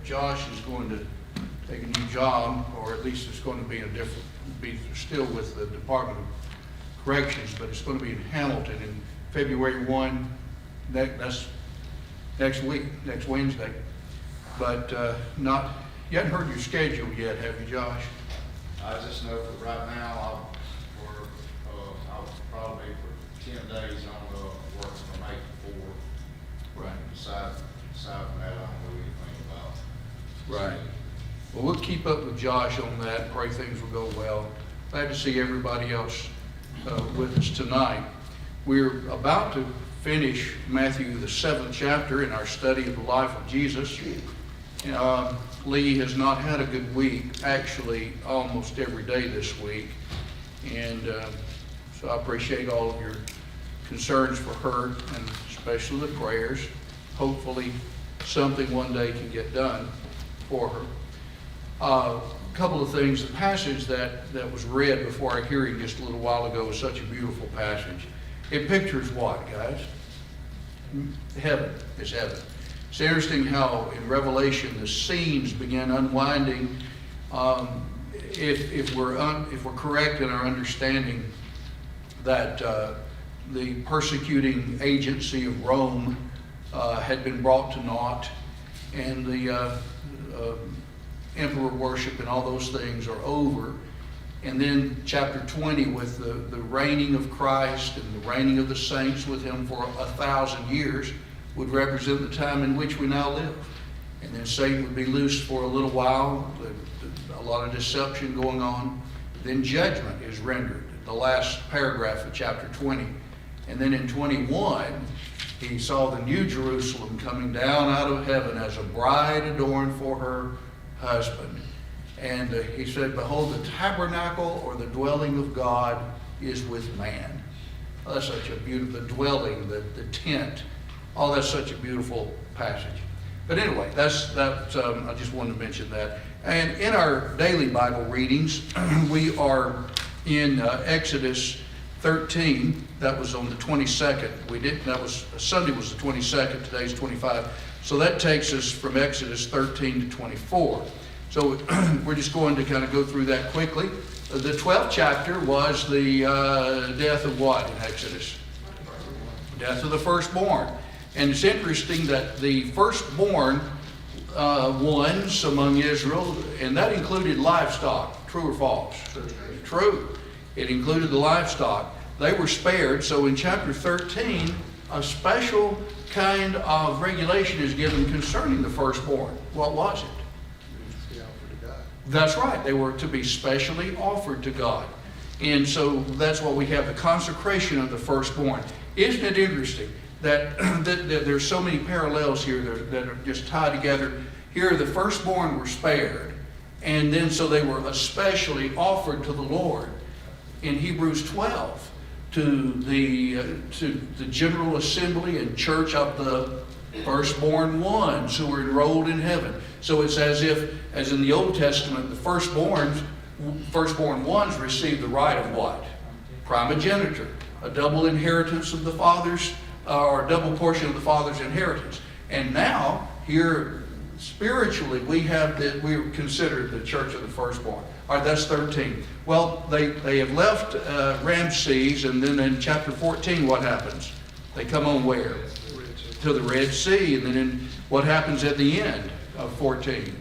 Josh is going to take a new job, or at least it's going to be be still with the Department of Corrections, but it's going to be in Hamilton in February 1. That's next week, next Wednesday. But you haven't heard your schedule yet, have you, Josh? I just know that right now I'll probably for 10 days I'm working from 8 to 4. Right. Aside from that, I don't know anything about. Right. Well, we'll keep up with Josh on that. Pray things will go well. Glad to see everybody else with us tonight. We're about to finish Matthew, the 7th chapter in our study of the life of Jesus. Lee has not had a good week, actually almost every day this week. And so I appreciate all of your concerns for her, and especially the prayers. Hopefully something one day can get done for her. A couple of things. The passage that was read before our hearing just a little while ago was such a beautiful passage. It pictures what, guys? Heaven. It's heaven. It's interesting how in Revelation the scenes begin unwinding. If we're correct in our understanding that the persecuting agency of Rome had been brought to naught, and the emperor worship and all those things are over. And then chapter 20 with the reigning of Christ and the reigning of the saints with him for 1,000 years would represent the time in which we now live. And then Satan would be loosed for a little while, a lot of deception going on. Then judgment is rendered, the last paragraph of chapter 20. And then in 21, he saw the new Jerusalem coming down out of heaven as a bride adorned for her husband. And he said, behold, the tabernacle, or the dwelling of God, is with man. Oh, that's such a beautiful, the dwelling, the tent. Oh, that's such a beautiful passage. But anyway, I just wanted to mention that. And in our daily Bible readings, we are in Exodus 13. That was on the 22nd. Sunday was the 22nd. Today's 25. So that takes us from Exodus 13 to 24. So we're just going to kind of go through that quickly. The 12th chapter was the death of what in Exodus? Death of the firstborn. And it's interesting that the firstborn ones among Israel, and that included livestock. True or false? True. It included the livestock. They were spared. So in chapter 13, a special kind of regulation is given concerning the firstborn. What was it? That's right. They were to be specially offered to God. And so that's why we have the consecration of the firstborn. Isn't it interesting that there's so many parallels here that are just tied together? Here the firstborn were spared, and then so they were especially offered to the Lord. In Hebrews 12, to the general assembly and church of the firstborn ones who were enrolled in heaven. So it's as in the Old Testament, the firstborn ones received the right of what? Primogeniture, a double inheritance of the father's, or a double portion of the father's inheritance. And now, here, spiritually, we are considered the church of the firstborn. All right, that's 13. Well, they have left Ramses, and then in chapter 14, what happens? They come on where? To the Red Sea. And then what happens at the end of 14?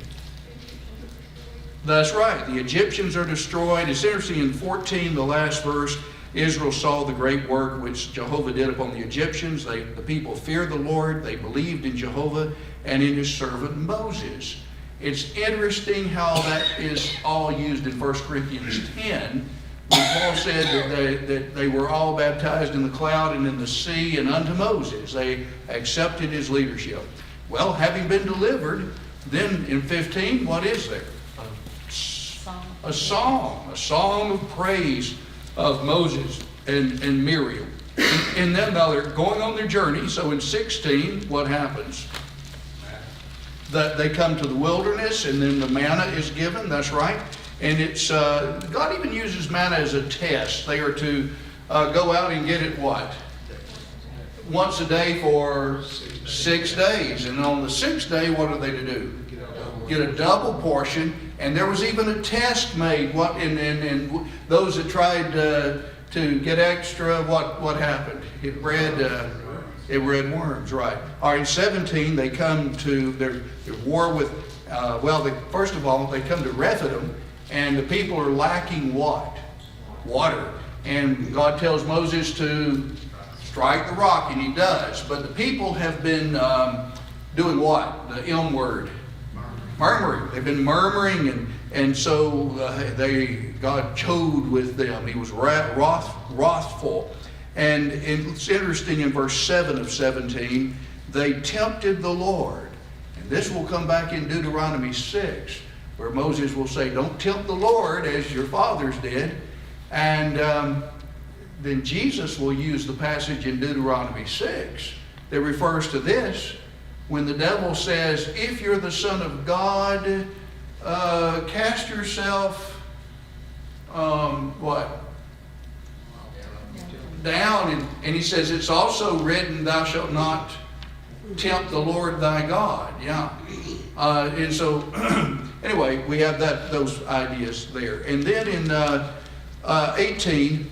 That's right. The Egyptians are destroyed. It's interesting, in 14, the last verse, Israel saw the great work which Jehovah did upon the Egyptians. The people feared the Lord. They believed in Jehovah and in his servant Moses. It's interesting how that is all used in 1 Corinthians 10, when Paul said that they were all baptized in the cloud and in the sea and unto Moses. They accepted his leadership. Well, having been delivered, then in 15, what is there? A song of praise of Moses and Miriam. And then now they're going on their journey. So in 16, what happens? That they come to the wilderness, and then the manna is given. That's right. And it's God even uses manna as a test. They are to go out and get it what? Once a day for 6 days. And on the 6th day, what are they to do? get a double portion, and there was even a test made. And those that tried to get extra, what happened? It bred worms, right? All right, in 17 they come to their war with. First of all they come to Rephidim, and the people are lacking what? Water. And God tells Moses to strike the rock, and he does. But the people have been doing what? The M word. Murmuring. They've been murmuring, and so God chode with them. He was wrathful. And it's interesting in verse 7 of 17, they tempted the Lord. And this will come back in Deuteronomy 6, where Moses will say, don't tempt the Lord as your fathers did. And then Jesus will use the passage in Deuteronomy 6 that refers to this, when the devil says, if you're the Son of God, cast yourself, down. And he says, it's also written, thou shalt not tempt the Lord thy God. Yeah. And so, anyway, we have those ideas there. And then in 18,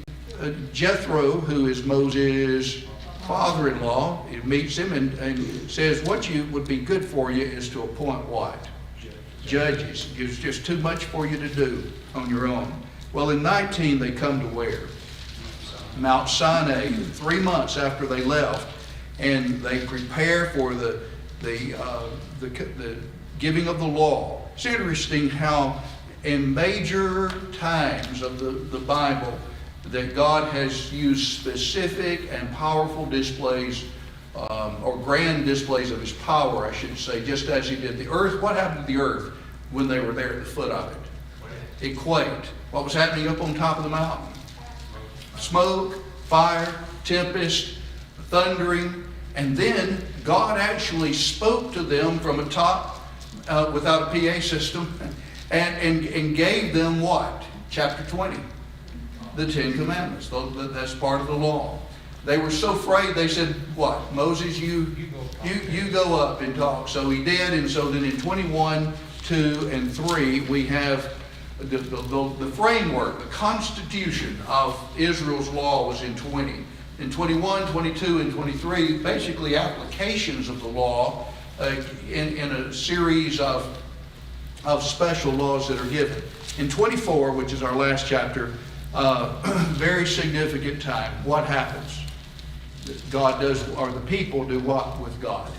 Jethro, who is Moses' father-in-law, he meets him and says, what would be good for you is to appoint what? Judges. It's just too much for you to do on your own. Well, in 19, they come to where? Mount Sinai, 3 months after they left, and they prepare for the giving of the law. It's interesting how in major times of the Bible that God has used specific and powerful displays, or grand displays of his power, I should say, just as he did the earth. What happened to the earth when they were there at the foot of it? It quaked. What was happening up on top of the mountain? Smoke, fire, tempest, thundering. And then God actually spoke to them from a top without a PA system and gave them what? Chapter 20. The Ten Commandments. That's part of the law. They were so afraid, they said, what? Moses, you go up and talk. So he did, and so then in 21, 2, and 3, we have the framework, the constitution of Israel's law was in 20. In 21, 22, and 23, basically applications of the law in a series of special laws that are given. In 24, which is our last chapter, very significant time. What happens? God does, or the people do what with God?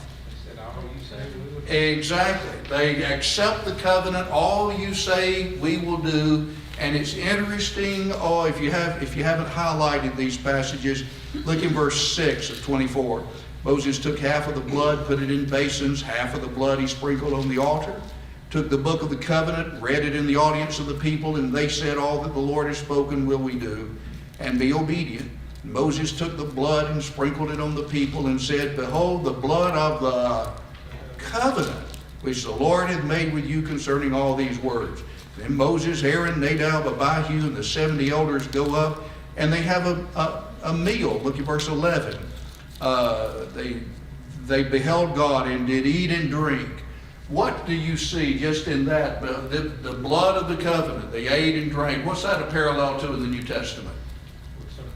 Exactly. They accept the covenant. All you say, we will do. And it's interesting. Oh, if you haven't highlighted these passages, look in verse 6 of 24. Moses took half of the blood, put it in basins. Half of the blood he sprinkled on the altar. Took the book of the covenant, read it in the audience of the people, and they said, all that the Lord has spoken will we do, and be obedient. And Moses took the blood and sprinkled it on the people and said, behold, the blood of the covenant which the Lord hath made with you concerning all these words. Then Moses, Aaron, Nadab, Abihu, and the 70 elders go up, and they have a meal. Look at verse 11. They beheld God and did eat and drink. What do you see just in that? The blood of the covenant. They ate and drank. What's that a parallel to in the New Testament?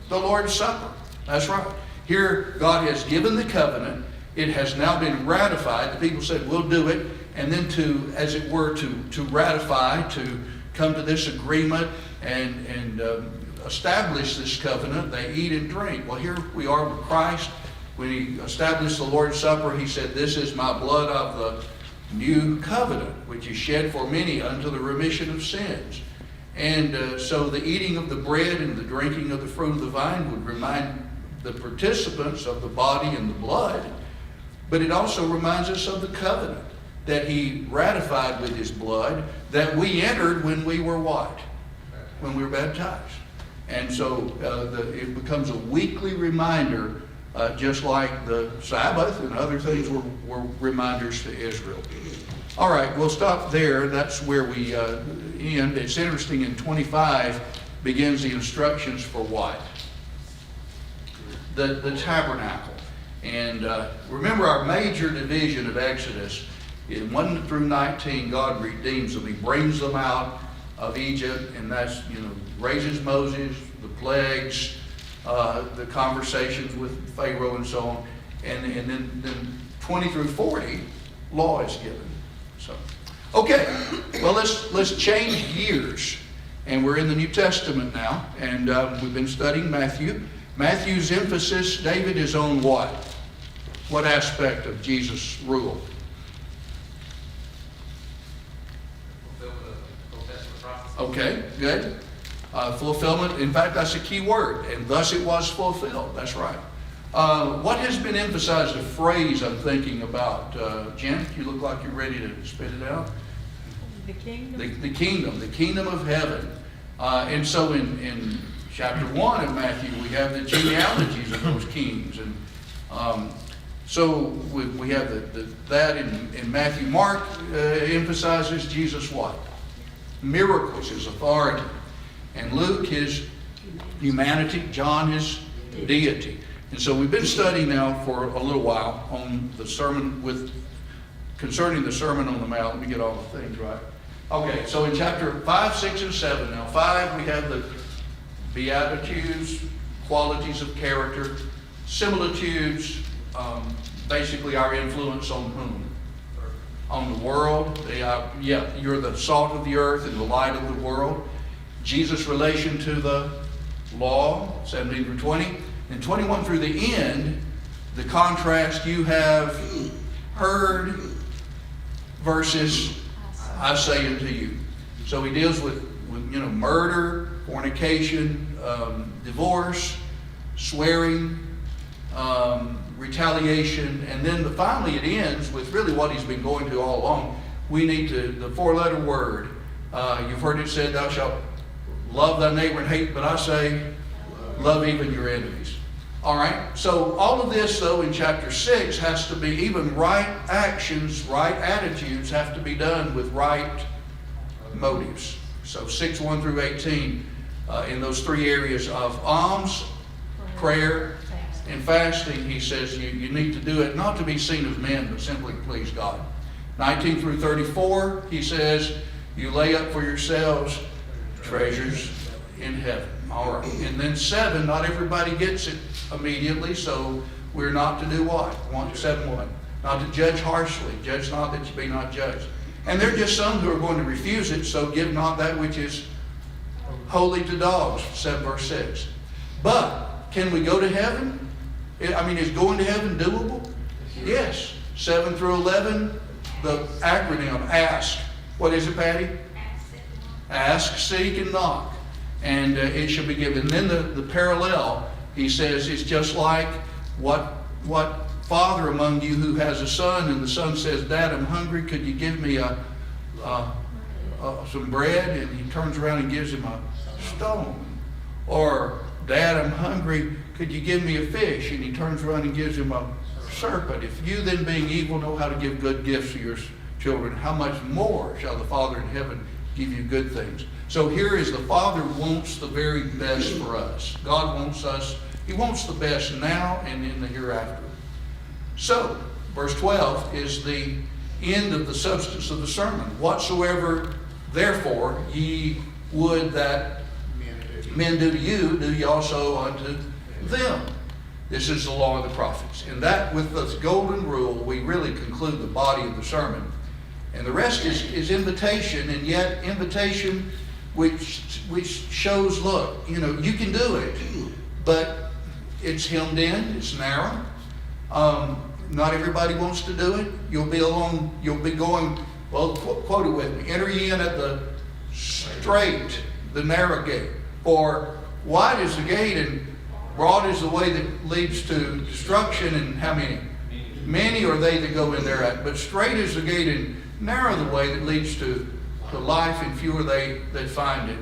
The Lord's Supper. That's right. Here, God has given the covenant. It has now been ratified. The people said, we'll do it. And then to, as it were, to ratify, to come to this agreement and establish this covenant, they eat and drink. Well, here we are with Christ. When he established the Lord's Supper, he said, this is my blood of the new covenant, which is shed for many unto the remission of sins. And so the eating of the bread and the drinking of the fruit of the vine would remind the participants of the body and the blood, but it also reminds us of the covenant that he ratified with his blood that we entered when we were what? When we were baptized. And so it becomes a weekly reminder, just like the Sabbath and other things were reminders to Israel. All right, we'll stop there. That's where we end. It's interesting, in 25 begins the instructions for what? The tabernacle. And remember, our major division of Exodus In 1 through 19, God redeems them. He brings them out of Egypt, and that's, raises Moses, the plagues, the conversations with Pharaoh and so on. And then 20 through 40, law is given. So, okay, well, let's change gears. And we're in the New Testament now, and we've been studying Matthew. Matthew's emphasis, David, is on what? What aspect of Jesus' rule? Okay, good. Fulfillment. In fact, that's a key word. And thus it was fulfilled. That's right. What has been emphasized, a phrase I'm thinking about? Jen, you look like you're ready to spit it out. The kingdom. The kingdom of heaven. And so in chapter 1 of Matthew, we have the genealogies of those kings. And so we have that in Matthew. Mark emphasizes Jesus what? Miracles, his authority. And Luke, his humanity. John, his deity. And so we've been studying now for a little while on the sermon concerning the Sermon on the Mount. Let me get all the things right. Okay, so in chapter 5, 6, and 7. Now 5, we have the Beatitudes, qualities of character. Similitudes, basically our influence on whom? On the world. You're the salt of the earth and the light of the world. Jesus' relation to the law, 17 through 20. And 21 through the end, the contrast, you have heard versus I say unto you. So he deals with murder, fornication, divorce, swearing, retaliation, and then finally it ends with really what he's been going to all along. We need the 4-letter word. You've heard it said, thou shalt love thy neighbor and hate, but I say, love even your enemies. All right, so all of this, though, in chapter 6 has to be, even right actions, right attitudes have to be done with right motives. So 6, 1 through 18, in those 3 areas of alms, prayer, and fasting, he says you need to do it not to be seen of men, but simply to please God. 19 through 34, he says, you lay up for yourselves treasures in heaven. All right. And then 7, not everybody gets it immediately, so we're not to do what? 7:1. Not to judge harshly. Judge not that you be not judged. And there are just some who are going to refuse it, so give not that which is holy to dogs, 7 verse 6. But can we go to heaven? Is going to heaven doable? Yes. 7 through 11, the acronym, ask. What is it, Patty? Ask, seek, and knock. And it shall be given. And then the parallel, he says, is just like what father among you who has a son, and the son says, Dad, I'm hungry. Could you give me some bread? And he turns around and gives him a stone. Or, Dad, I'm hungry. Could you give me a fish? And he turns around and gives him a serpent. If you then, being evil, know how to give good gifts to your children, how much more shall the Father in heaven give you good things? So here is the Father wants the very best for us. God wants us, he wants the best now and in the hereafter. So, verse 12 is the end of the substance of the sermon. Whatsoever, therefore, ye would that men do to you, do ye also unto them. This is the law of the prophets. And that, with this golden rule, we really conclude the body of the sermon. And the rest is invitation, and yet invitation which shows, look, you can do it, but it's hemmed in, it's narrow. Not everybody wants to do it. You'll be going, well, quote it with me. Enter ye in at the straight, the narrow gate. For wide is the gate and broad is the way that leads to destruction, and how many? Many are they that go in thereat. But straight is the gate and narrow the way that leads to life, and few are they that find it.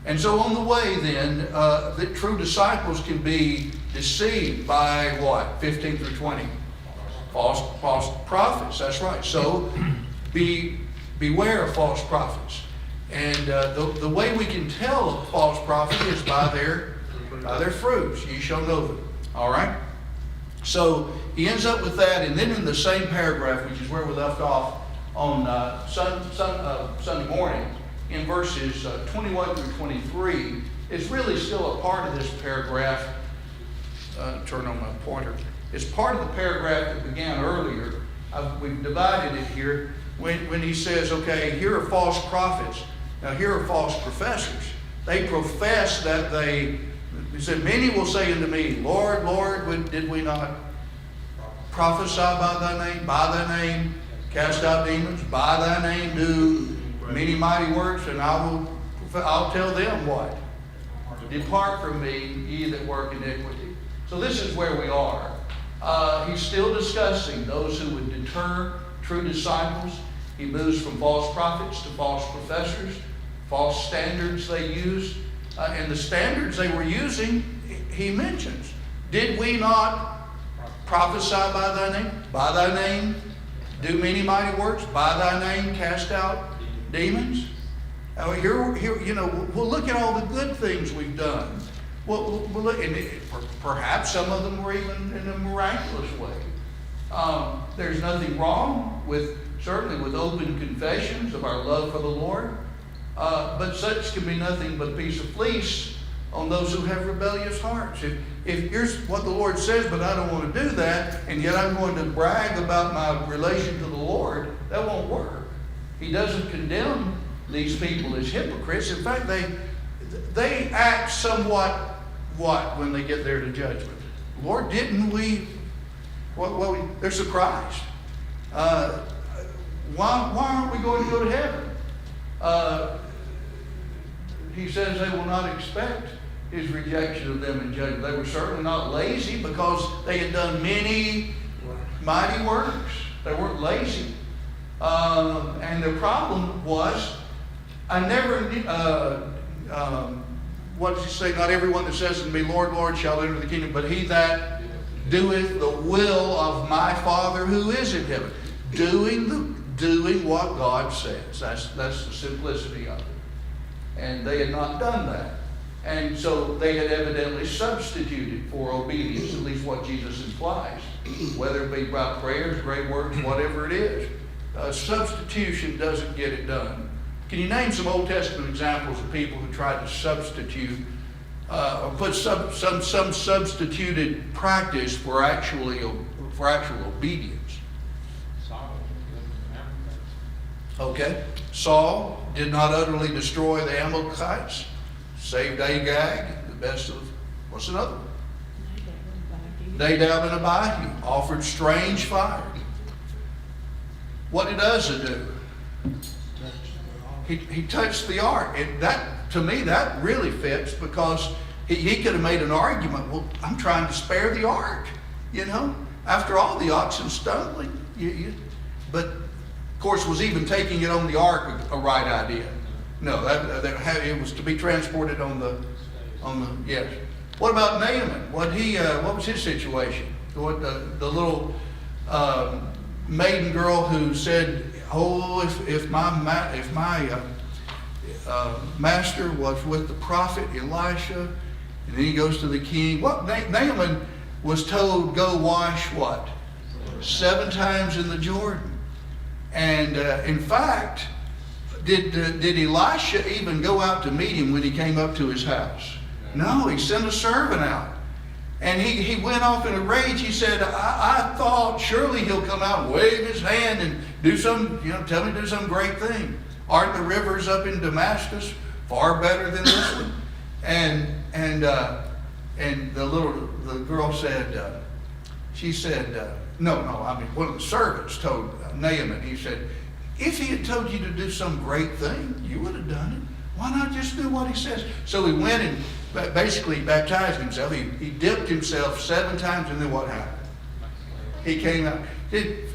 And so on the way then, the true disciples can be deceived by what? 15 through 20. False prophets, that's right. So beware of false prophets. And the way we can tell a false prophet is by their fruits. Ye shall know them. All right? So he ends up with that, and then in the same paragraph, which is where we left off, on Sunday morning in verses 21 through 23 is really still a part of this paragraph. Turn on my pointer. It's part of the paragraph that began earlier. We've divided it here when he says, okay, here are false prophets. Now here are false professors. They profess that he said, many will say unto me, Lord, Lord, did we not prophesy by thy name? By thy name cast out demons? By thy name do many mighty works? And I'll tell them what? Depart from me, ye that work iniquity. So this is where we are. He's still discussing those who would deter true disciples. He moves from false prophets to false professors, false standards they use. And the standards they were using, he mentions. Did we not prophesy by thy name? By thy name do many mighty works? By thy name cast out demons? Here, we'll look at all the good things we've done. We'll look, and perhaps some of them were even in a miraculous way. There's nothing wrong certainly with open confessions of our love for the Lord. But such can be nothing but a piece of fleece on those who have rebellious hearts. If here's what the Lord says, but I don't want to do that, and yet I'm going to brag about my relation to the Lord, that won't work. He doesn't condemn these people as hypocrites. In fact, they act somewhat when they get there to judgment? Lord, didn't we? Well, they're surprised. Why aren't we going to go to heaven? He says they will not expect his rejection of them in judgment. They were certainly not lazy because they had done many mighty works. They weren't lazy. And their problem was, what does he say? Not everyone that says unto me, Lord, Lord, shall enter the kingdom, but he that doeth the will of my Father who is in heaven. Doing what God says. That's the simplicity of it. And they had not done that. And so they had evidently substituted for obedience, at least what Jesus implies, whether it be by prayers, great works, whatever it is. Substitution doesn't get it done. Can you name some Old Testament examples of people who tried to substitute or put some substituted practice for actual obedience? Okay. Saul did not utterly destroy the Amalekites. Saved Agag, the best of, what's another one? Nadab and Abihu offered strange fire. What did Uzzah do? He touched the ark. And that, to me, that really fits because he could have made an argument. Well, I'm trying to spare the ark, After all, the oxen stumbling. But of course, was even taking it on the ark a right idea? No, it was to be transported on the yes. What about Naaman? What was his situation? What the little maiden girl who said, "Oh, if my master was with the prophet Elisha," and then he goes to the king. What Naaman was told, go wash what? 7 times in the Jordan. And in fact, did Elisha even go out to meet him when he came up to his house? No, he sent a servant out. And he went off in a rage. He said, I thought surely he'll come out and wave his hand and do tell me to do some great thing. Aren't the rivers up in Damascus far better than this one? And the girl said, one of the servants told Naaman, he said, if he had told you to do some great thing, you would have done it. Why not just do what he says? So he went and basically baptized himself. He dipped himself 7 times, and then what happened? He came out.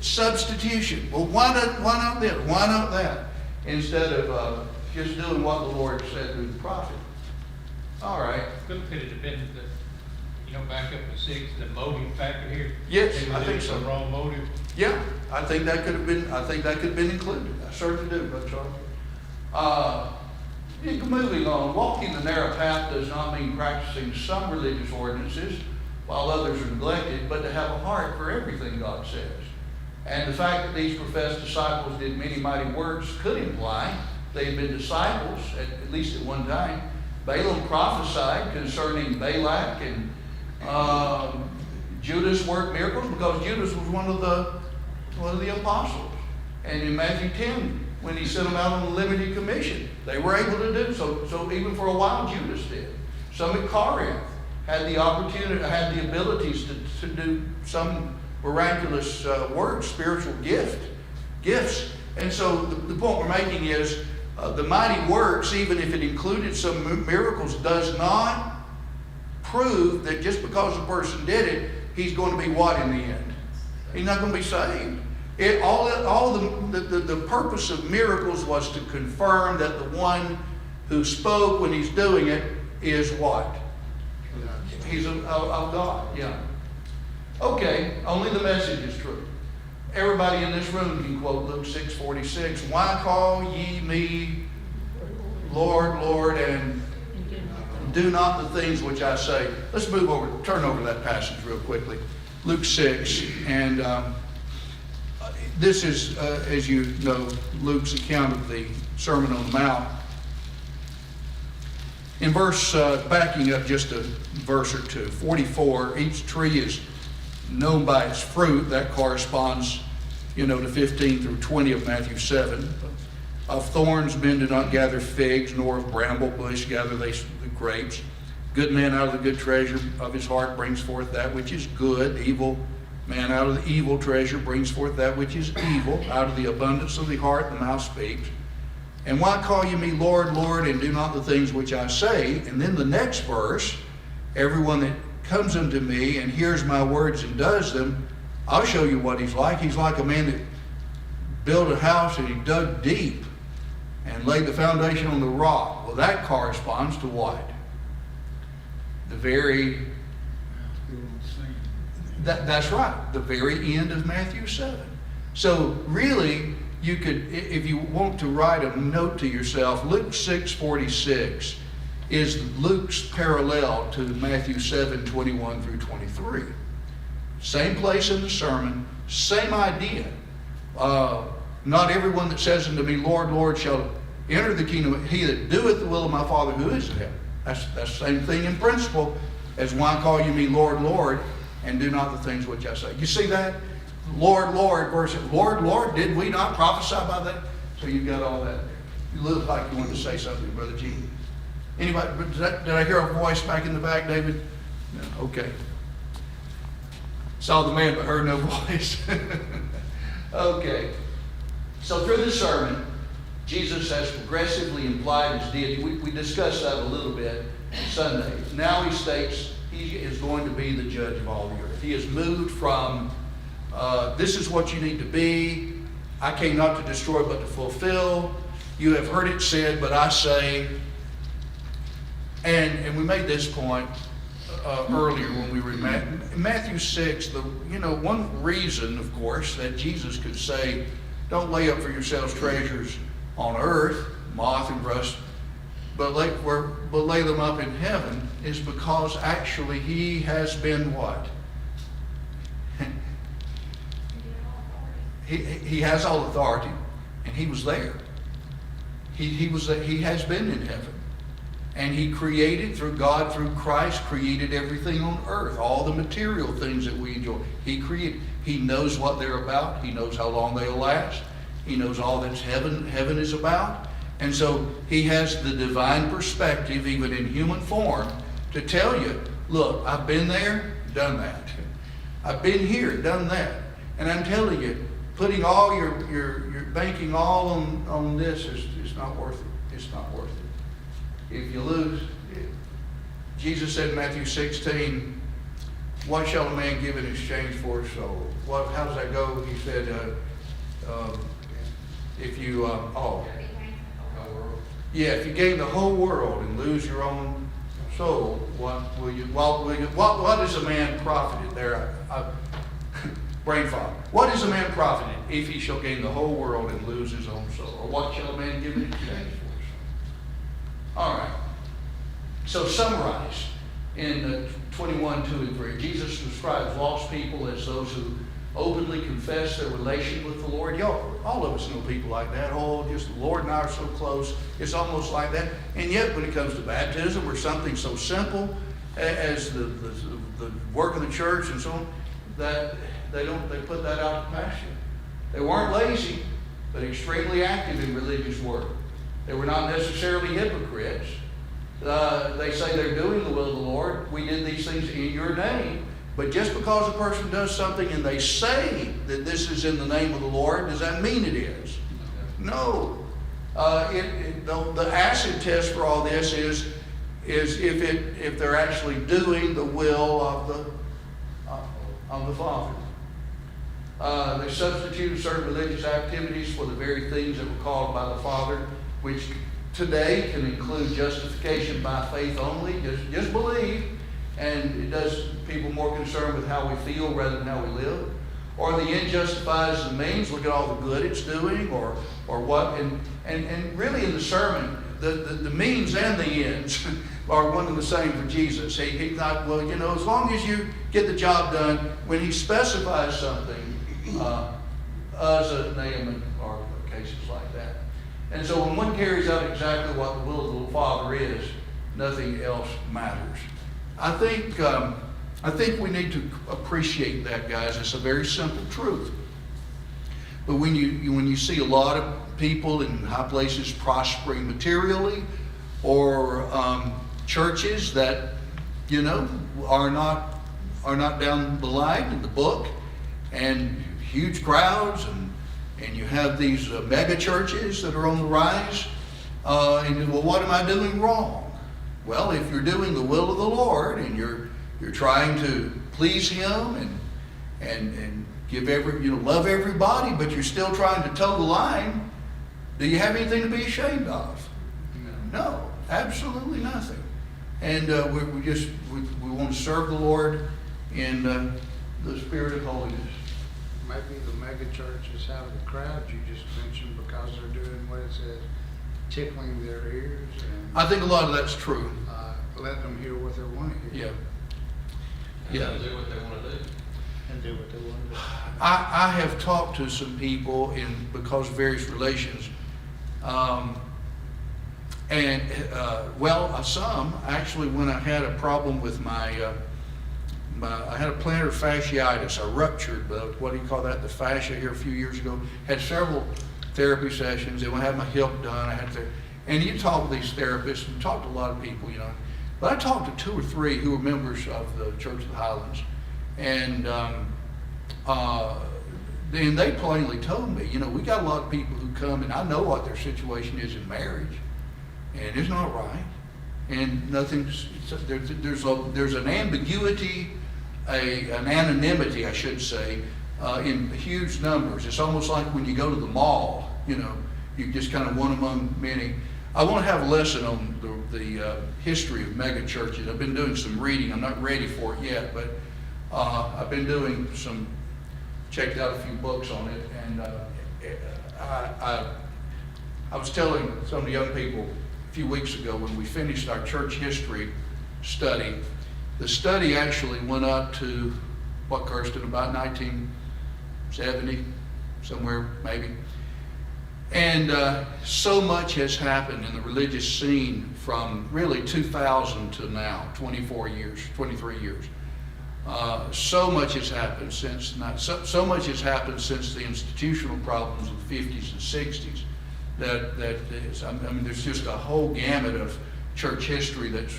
Substitution. Well, why not this? Why not that? Instead of just doing what the Lord said through the prophet. All right. Could it have been back up to 6, the motive factor here? Yes, I think so. The wrong motive. Yeah, I think that could have been included. I certainly do, Brother Charlie. Moving on, walking the narrow path does not mean practicing some religious ordinances while others are neglected, but to have a heart for everything God says. And the fact that these professed disciples did many mighty works could imply they had been disciples, at least at one time. Balaam prophesied concerning Balak, and Judas worked miracles because Judas was one of the apostles. And in Matthew 10, when he sent them out on a limited commission, they were able to do so. So even for a while, Judas did. Some at Corinth had the opportunity, had the abilities to do some miraculous works, spiritual gifts. And so the point we're making is the mighty works, even if it included some miracles, does not prove that just because a person did it, he's going to be what in the end? He's not going to be saved. The purpose of miracles was to confirm that the one who spoke when he's doing it is what? He's of God. Yeah. Okay, only the message is true. Everybody in this room can quote Luke 6:46. Why call ye me Lord, Lord, and do not the things which I say? Let's turn over that passage real quickly. Luke 6, and this is, as you know, Luke's account of the Sermon on the Mount. In verse, backing up just a verse or two, 44, each tree is known by its fruit. That corresponds, to 15 through 20 of Matthew 7. Of thorns men do not gather figs, nor of bramble bush gather they the grapes. Good man out of the good treasure of his heart brings forth that which is good. Evil man out of the evil treasure brings forth that which is evil. Out of the abundance of the heart the mouth speaks. And why call you me Lord, Lord, and do not the things which I say? And then the next verse, everyone that comes unto me and hears my words and does them, I'll show you what he's like. He's like a man that built a house and he dug deep and laid the foundation on the rock. Well, that corresponds to what? That's right, the very end of Matthew 7. So really, you could, if you want to write a note to yourself, Luke 6:46 is Luke's parallel to Matthew 7:21 through 23. Same place in the sermon, same idea. Not everyone that says unto me, Lord, Lord, shall enter the kingdom. He that doeth the will of my Father who is in heaven. That's the same thing in principle as why call you me Lord, Lord, and do not the things which I say. You see that? Lord, Lord, verse, Lord, Lord, did we not prophesy by that? So you got all that there. You look like you wanted to say something, Brother G. Anybody, did I hear a voice back in the back, David? No, okay. Saw the man but heard no voice. Okay. So through this sermon, Jesus has progressively implied his deity. We discussed that a little bit on Sunday. Now he states he is going to be the judge of all the earth. He has moved from this is what you need to be. I came not to destroy but to fulfill. You have heard it said, but I say. And we made this point earlier when we were in Matthew 6. One reason, of course, that Jesus could say, don't lay up for yourselves treasures on earth, moth and rust, but lay them up in heaven, is because actually he has been what? He has all authority, and he was there. He has been in heaven. And he created, through God, through Christ, created everything on earth, all the material things that we enjoy. He created. He knows what they're about. He knows how long they'll last. He knows all that heaven is about. And so he has the divine perspective, even in human form, to tell you, look, I've been there, done that. I've been here, done that. And I'm telling you, putting all your banking all on this is not worth it. It's not worth it. If you lose, Jesus said in Matthew 16, what shall a man give in exchange for his soul? How does that go? He said, if you gain the whole world and lose your own soul, what is a man profited? Brain fog. What is a man profited if he shall gain the whole world and lose his own soul? Or what shall a man give in exchange for his soul? All right. So summarize in 21:2 and 3. Jesus describes lost people as those who openly confess their relation with the Lord. Y'all, all of us know people like that. Oh, just the Lord and I are so close. It's almost like that. And yet, when it comes to baptism or something so simple as the work of the church and so on, that they put that out of passion. They weren't lazy, but extremely active in religious work. They were not necessarily hypocrites. They say they're doing the will of the Lord. We did these things in your name. But just because a person does something and they say that this is in the name of the Lord, does that mean it is? No. The acid test for all this is if they're actually doing the will of the Father. They substituted certain religious activities for the very things that were called by the Father, which today can include justification by faith only, just believe, and it does people more concerned with how we feel rather than how we live. Or the end justifies the means, look at all the good it's doing, or what, and really in the sermon, the means and the ends are one and the same for Jesus. He's not, well, you know, as long as you get the job done, when he specifies something, Naaman, or cases like that. And so when one carries out exactly what the will of the Father is, nothing else matters. I think we need to appreciate that, guys. It's a very simple truth. But when you see a lot of people in high places prospering materially, or churches that, you know, are not down the line in the book, and huge crowds, and you have these mega churches that are on the rise, and well, what am I doing wrong? Well, if you're doing the will of the Lord and you're trying to please Him and give love everybody, but you're still trying to toe the line, do you have anything to be ashamed of? No, absolutely nothing. And we want to serve the Lord in the spirit of holiness. Maybe the mega churches have the crowd you just mentioned because they're doing what it says, tickling their ears and I think a lot of that's true. letting them hear what they want to hear. Yeah. And do what they want to do. And do what they want to do. I have talked to some people because of various relations, some actually when I had a problem with I had a plantar fasciitis. I ruptured what do you call that? The fascia here a few years ago. Had several therapy sessions. And when I had my hip done, and you talk to these therapists, and talk to a lot of people, you know. But I talked to 2 or 3 who were members of the Church of the Highlands, and they plainly told me, you know, we got a lot of people who come, and I know what their situation is in marriage, and it's not right, and there's an ambiguity, an anonymity, I should say, in huge numbers. It's almost like when you go to the mall, you know, you just kind of one among many. I want to have a lesson on the history of mega churches. I've been doing some reading. I'm not ready for it yet, but I've been doing checked out a few books on it, and I was telling some of the young people a few weeks ago when we finished our church history study. The study actually went up to, Kirsten, about 1970, somewhere maybe. And so much has happened in the religious scene from really 2000 to now, 23 years. So much has happened since so much has happened since the institutional problems of the 50s and 60s. There's just a whole gamut of church history that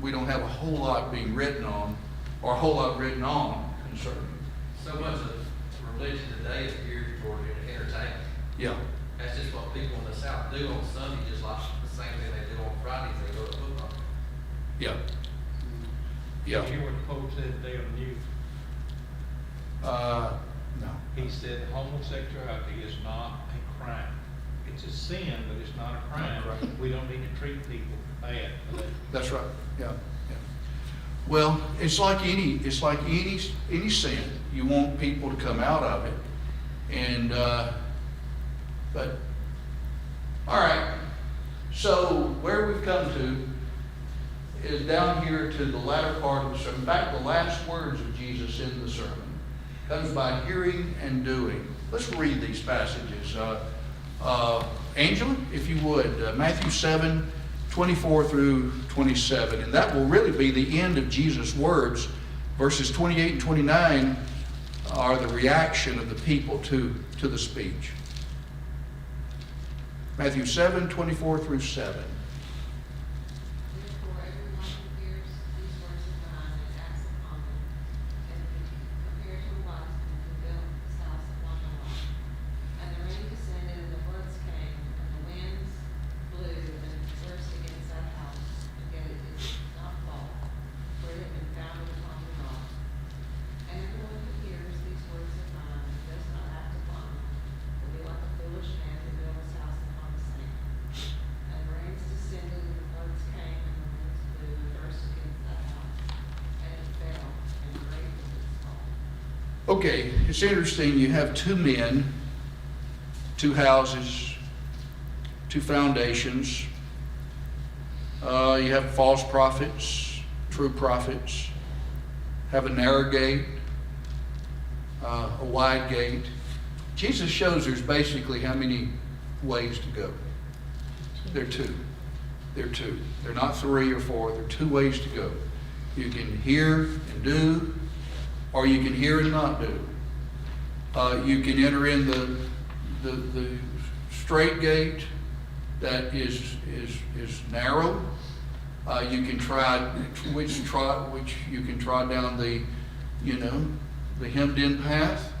we don't have a whole lot being written on, or a whole lot written on concerning. So much of religion today is geared toward entertainment. Yeah. That's just what people in the South do on Sunday, just like the same thing they do on Fridays, they go to football. Yeah. Did you hear what the Pope said today on the news? No. He said homosexuality is not a crime. It's a sin, but it's not a crime. Right. We don't need to treat people bad for that. That's right. Yeah. Well, it's like any sin. You want people to come out of it, and but all right. So where we've come to is down here to the latter part of the sermon. In fact, the last words of Jesus in the sermon. comes by hearing and doing. Let's read these passages. Angela, if you would, Matthew 7, 24 through 27. And that will really be the end of Jesus' words. Verses 28 and 29 are the reaction of the people to the speech. Matthew 7, 24 through 7. Therefore, everyone who hears these words of mine and acts upon them, and compared to a wise man who built his house upon the rock. And the rain descended, and the floods came, and the winds blew and burst against that house, and yet it did not fall, for it had been founded upon the rock. And everyone who hears these words of mine and does not act upon them will be like a foolish man who built his house upon the sand. And the rains descended, and the floods came, and the winds blew and burst against that house, and it fell, and great was its fall. Okay, it's interesting. You have two men, two houses, two foundations. You have false prophets, true prophets. Have a narrow gate, a wide gate. Jesus shows there's basically how many ways to go? There are two. There are two. They're not three or four. There are two ways to go. You can hear and do, or you can hear and not do. You can enter in the straight gate that is narrow. You can try which you can try down the hemmed in path,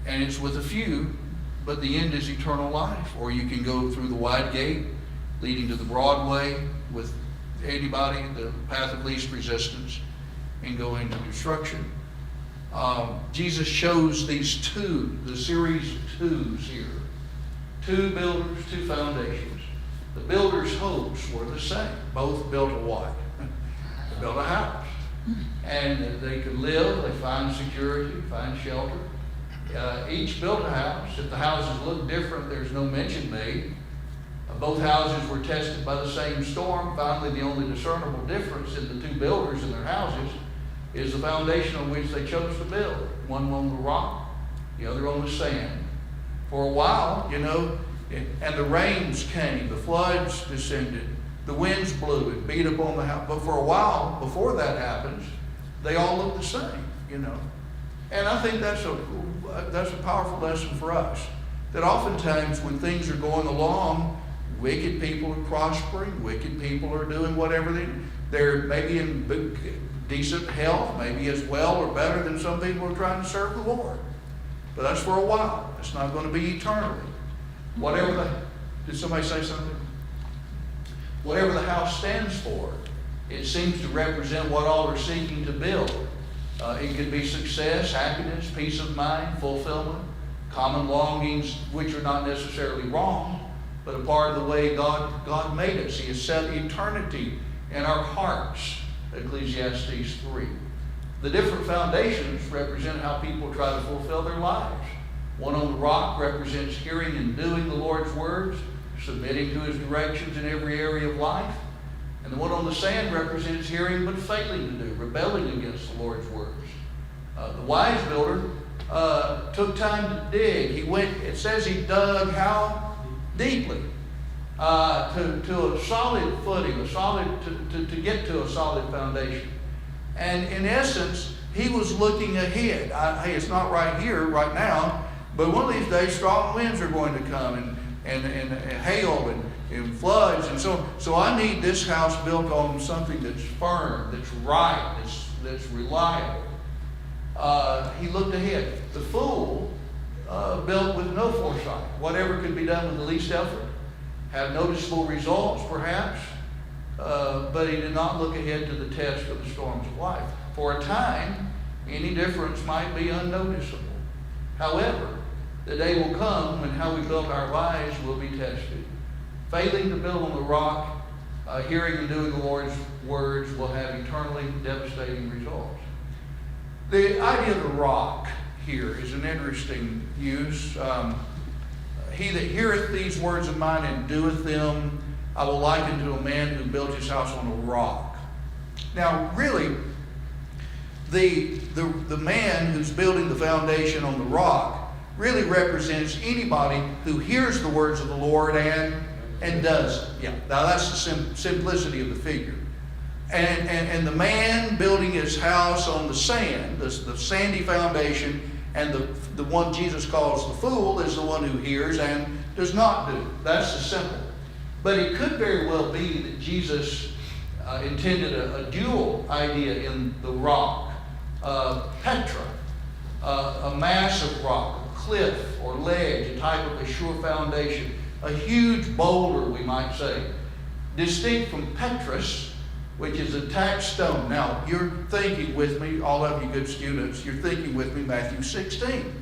and it's with a few, but the end is eternal life. Or you can go through the wide gate leading to the broad way with anybody, the path of least resistance, and go into destruction. Jesus shows these two, the series of twos here. Two builders, two foundations. The builders' hopes were the same. Both built a what? They built a house. And they could live, they find security, find shelter. Each built a house. If the houses look different, there's no mention made. Both houses were tested by the same storm. Finally, the only discernible difference in the two builders and their houses is the foundation on which they chose to build. One on the rock, the other on the sand. For a while, and the rains came, the floods descended, the winds blew, it beat up on the house. But for a while, before that happens, they all look the same, And I think that's a powerful lesson for us. That oftentimes when things are going along, wicked people are prospering, wicked people are doing whatever they're maybe in decent health, maybe as well or better than some people are trying to serve the Lord. But that's for a while. It's not going to be eternally. Did somebody say something? Whatever the house stands for, it seems to represent what all are seeking to build. It could be success, happiness, peace of mind, fulfillment, common longings, which are not necessarily wrong, but a part of the way God made us. He has set eternity in our hearts, Ecclesiastes 3. The different foundations represent how people try to fulfill their lives. One on the rock represents hearing and doing the Lord's words, submitting to His directions in every area of life. And the one on the sand represents hearing but failing to do, rebelling against the Lord's words. The wise builder took time to dig. It says he dug how deeply? To a solid footing, to get to a solid foundation. And in essence, he was looking ahead. Hey, it's not right here, right now, but one of these days strong winds are going to come and hail and floods and so on. So I need this house built on something that's firm, that's right, that's reliable. He looked ahead. The fool built with no foresight. Whatever could be done with the least effort, have noticeable results perhaps, but he did not look ahead to the test of the storms of life. For a time, any difference might be unnoticeable. However, the day will come when how we built our lives will be tested. Failing to build on the rock, hearing and doing the Lord's words will have eternally devastating results. The idea of the rock here is an interesting use. He that heareth these words of mine and doeth them, I will liken to a man who built his house on a rock. Now, really, the man who's building the foundation on the rock really represents anybody who hears the words of the Lord and does it. Yeah, now that's the simplicity of the figure. And the man building his house on the sand, the sandy foundation, and the one Jesus calls the fool is the one who hears and does not do. That's the simple. But it could very well be that Jesus intended a dual idea in the rock. Petra, a mass of rock, a cliff or ledge, a type of a sure foundation, a huge boulder, we might say, distinct from Petrus, which is a taxed stone. Now, you're thinking with me, all of you good students, you're thinking with me Matthew 16.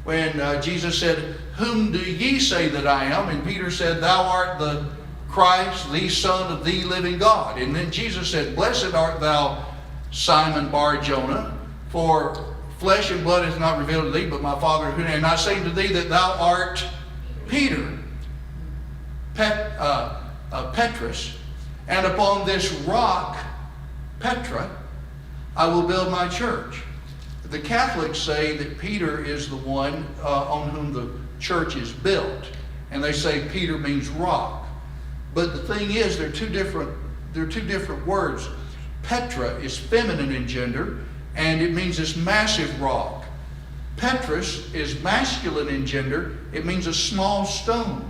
When Jesus said, "Whom do ye say that I am?" And Peter said, "Thou art the Christ, the Son of the living God." And then Jesus said, "Blessed art thou, Simon Bar-Jonah, for flesh and blood hath not revealed to thee, but my Father who, and I say to thee that thou art Peter, Petrus, and upon this rock, Petra, I will build my church." The Catholics say that Peter is the one on whom the church is built, and they say Peter means rock. But the thing is, they're two different words. Petra is feminine in gender, and it means this massive rock. Petrus is masculine in gender. It means a small stone.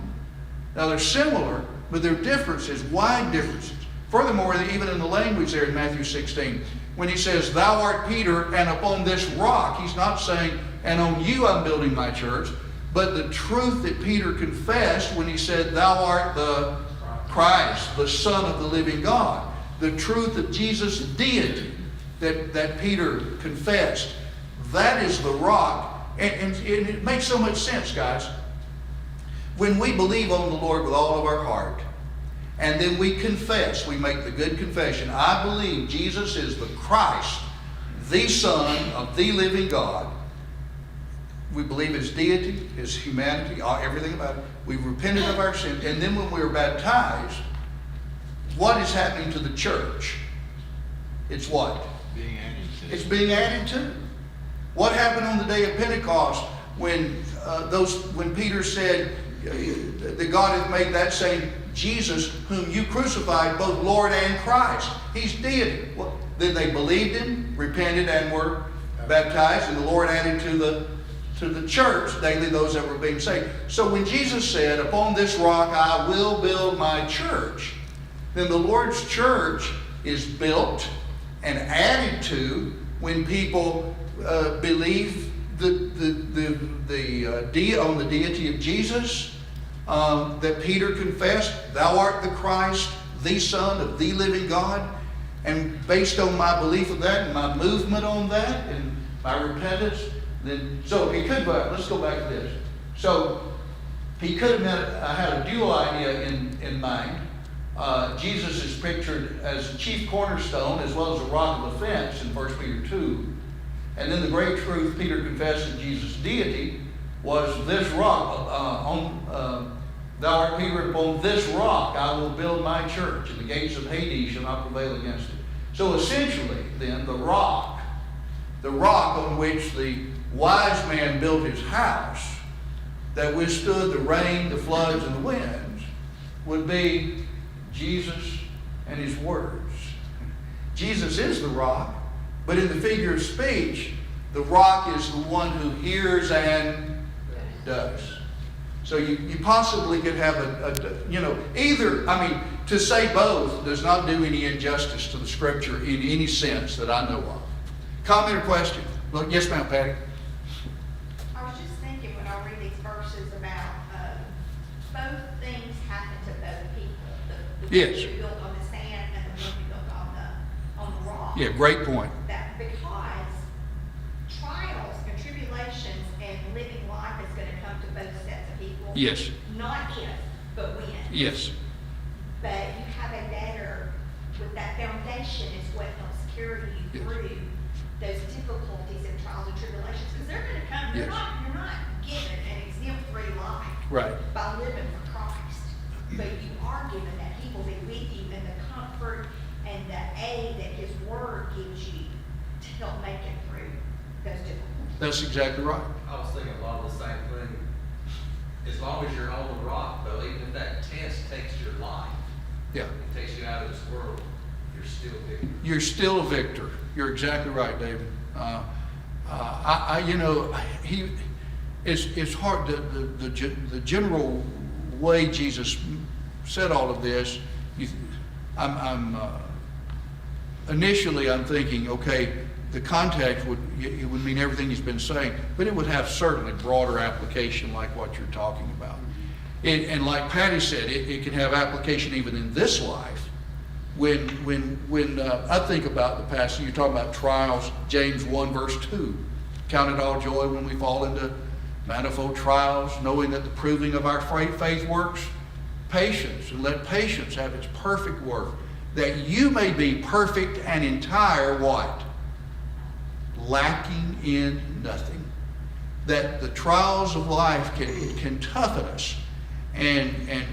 Now they're similar, but there are differences, wide differences. Furthermore, even in the language there in Matthew 16, when he says, "Thou art Peter, and upon this rock," he's not saying, "and on you I'm building my church," but the truth that Peter confessed when he said, "Thou art the Christ, the Son of the living God." The truth of Jesus' deity that Peter confessed. That is the rock. And it makes so much sense, guys. When we believe on the Lord with all of our heart, and then we confess, we make the good confession, "I believe Jesus is the Christ, the Son of the living God." We believe his deity, his humanity, everything about it. We've repented of our sin. And then when we are baptized, what is happening to the church? It's what? Being added to. It's being added to. What happened on the day of Pentecost when Peter said that God hath made that same Jesus whom you crucified both Lord and Christ? He's deity. Well, then they believed him, repented, and were baptized, and the Lord added to the church daily those that were being saved. So when Jesus said, "Upon this rock I will build my church," then the Lord's church is built and added to when people believe on the deity of Jesus that Peter confessed, "Thou art the Christ, the Son of the living God." And based on my belief of that and my movement on that and my repentance, then so he could. Let's go back to this. So he could have had a dual idea in mind. Jesus is pictured as a chief cornerstone as well as a rock of offense in 1 Peter 2. And then the great truth Peter confessed of Jesus' deity was this rock. "Thou art Peter, upon this rock I will build my church, and the gates of Hades shall not prevail against it." So essentially, then, the rock on which the wise man built his house that withstood the rain, the floods, and the winds would be Jesus and his words. Jesus is the rock, but in the figure of speech, the rock is the one who hears and does. So you possibly could have to say both does not do any injustice to the scripture in any sense that I know of. Comment or question? Look, yes, ma'am, Patty. I was just thinking when I read these verses about both things happen to both people. The Yes. one who built on the sand and the one who built on the rock. Yeah, great point. That because trials and tribulations and living life is going to come to both sets of people. Yes. Not if, but when. Yes. But you have a better, with that foundation is what helps carry you Yes. through those difficulties and trials and tribulations, because they're going to come. You're Yes. not given an exemplary life Right. by living for Christ, but you are given that He will be with you and the comfort and the aid that His Word gives you to help make it through those difficulties. That's exactly right. I was thinking a lot of the same thing. As long as you're on the rock, though, even if that test takes your life, Yeah. it takes you out of this world, you're still victim. You're still a victor. You're exactly right, David. It's hard, the general way Jesus said all of this, initially I'm thinking, okay, the context it would mean everything he's been saying, but it would have certainly broader application like what you're talking about. And like Patty said, it can have application even in this life. When I think about the passage, you're talking about trials, James 1 verse 2. Count it all joy when we fall into manifold trials, knowing that the proving of our faith works patience, and let patience have its perfect work, that you may be perfect and entire, what? Lacking in nothing. That the trials of life can toughen us, and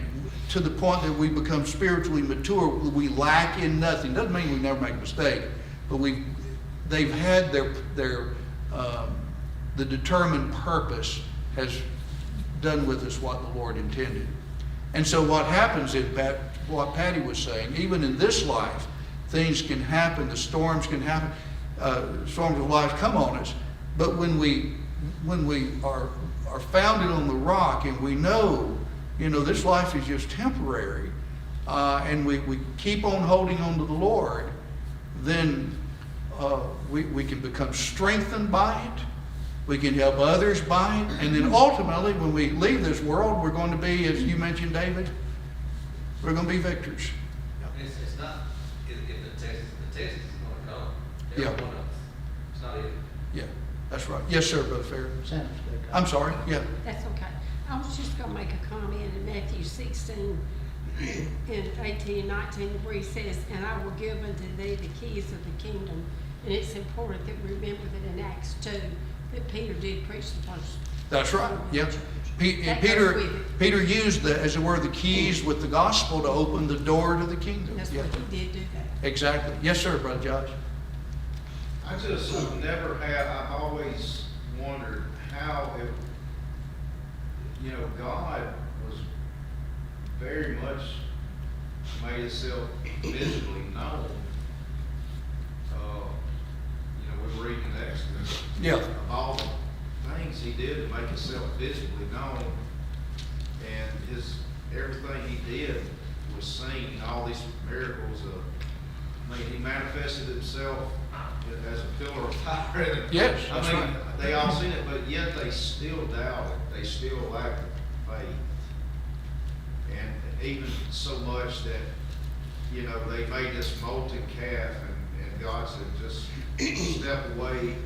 to the point that we become spiritually mature, we lack in nothing. Doesn't mean we never make a mistake, but they've had the determined purpose has done with us what the Lord intended. And so what happens is what Patty was saying, even in this life, things can happen, the storms can happen, storms of life come on us. But when we are founded on the rock and we know, this life is just temporary, and we keep on holding on to the Lord, then we can become strengthened by it. We can help others by it. And then ultimately, when we leave this world, we're going to be, as you mentioned, David, we're going to be victors. It's not, if the test is going to come. Yeah. Every one of us. It's not it. Yeah, that's right. Yes, sir, Brother Fair. Sounds good. I'm sorry, yeah. That's okay. I was just gonna make a comment in Matthew 16, in 18 and 19, where he says, and I will give unto thee the keys of the kingdom. And it's important that we remember that in Acts 2, that Peter did preach the first. That's right, yeah. That goes with it. Peter used, as it were, the keys with the gospel to open the door to the kingdom. That's Yeah. what he did do that. Exactly. Yes, sir, Brother Josh. I just I've always wondered how God was very much made himself visibly known. We were reading Exodus. Yeah. Of all the things he did to make himself visibly known, and everything he did was seen, all these miracles he manifested himself as a pillar of fire. Yes, that's right. They all seen it, but yet they still doubted. They still lacked faith. And even so much that, they made this molten calf, and God said, just step away.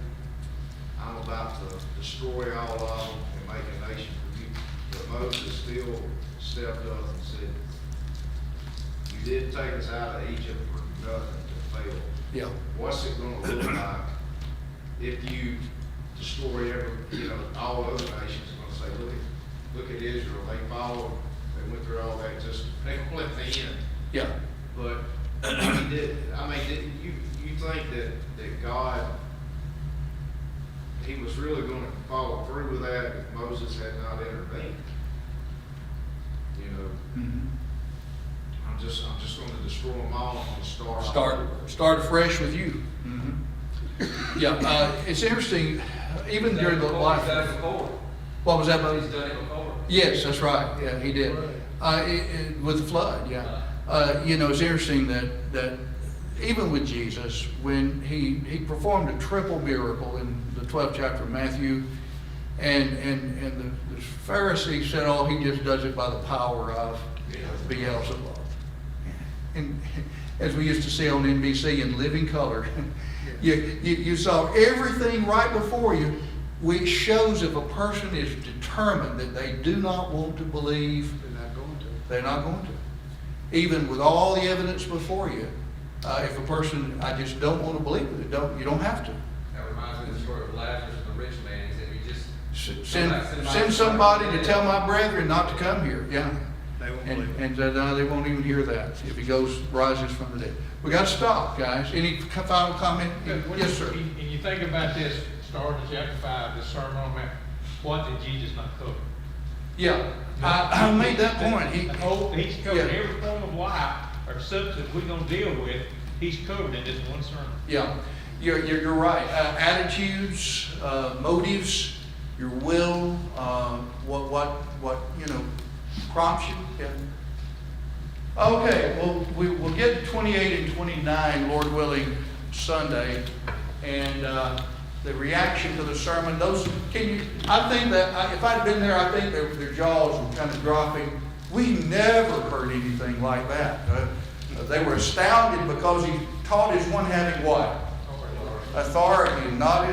I'm about to destroy all of them and make a nation for you. But Moses still stepped up and said, you did take us out of Egypt for nothing to fail. Yeah. What's it going to look like if you destroy all other nations? Are going to say, look at Israel. They followed, they went through all that just they let the end. Yeah. But he did. Did you think that God, he was really going to follow through with that if Moses had not intervened? Mm-hmm. I'm just going to destroy them all. I'm going to Start afresh with you. Mm-hmm. Yeah, it's interesting. Even during the life. He's done it before. What was that, buddy? He's done it before. Yes, that's right. Yeah, he did. With the flood, yeah. It's interesting that even with Jesus, when he performed a triple miracle in the 12th chapter of Matthew, and the Pharisees said, oh, he just does it by the power of Beelzebub. And as we used to see on NBC in living color, you saw everything right before you, which shows if a person is determined that they do not want to believe, they're not going to. Even with all the evidence before you, if a person, I just don't want to believe it, you don't have to. That reminds me of the story of Lazarus and the rich man. He said, we just Send somebody to tell my brethren not to come here. Yeah. They won't And, believe it. and no, they won't even hear that if he rises from the dead. We got to stop, guys. Any final comment? Yes, sir. And you think about this, starting in chapter 5, the sermon on Mount, what did Jesus not cover? Yeah, I made that point. He's covered Yeah. every form of life or substance we're gonna deal with, he's covered in this one sermon. Yeah, you're right. Attitudes, motives, your will, what prompts you. Yeah. Okay, well, we'll get to 28 and 29, Lord willing, Sunday, and the reaction to the sermon. I think that if I'd been there, I think their jaws were kind of dropping. We never heard anything like that. They were astounded because he taught as one having what? Authority, not as